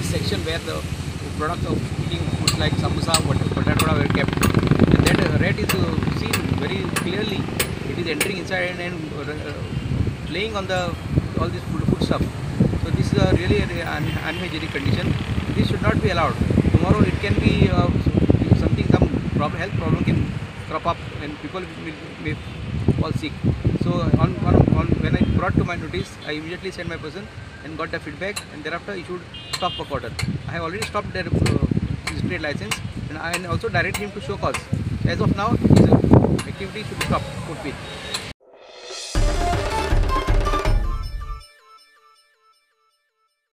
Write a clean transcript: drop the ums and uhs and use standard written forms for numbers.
section where the products of eating foods like samosa, potato were kept. And that rat is seen very clearly. It is entering inside and laying on the all this food stuff. So this is a really unhygienic condition. This should not be allowed. Tomorrow it can be some health problem can crop up and people may fall sick. So when I brought to my notice, I immediately sent my person and got the feedback, and thereafter issued stop work order. I have already stopped their trade license, and I also directed him to show cause. As of now, his activity should stop forthwith.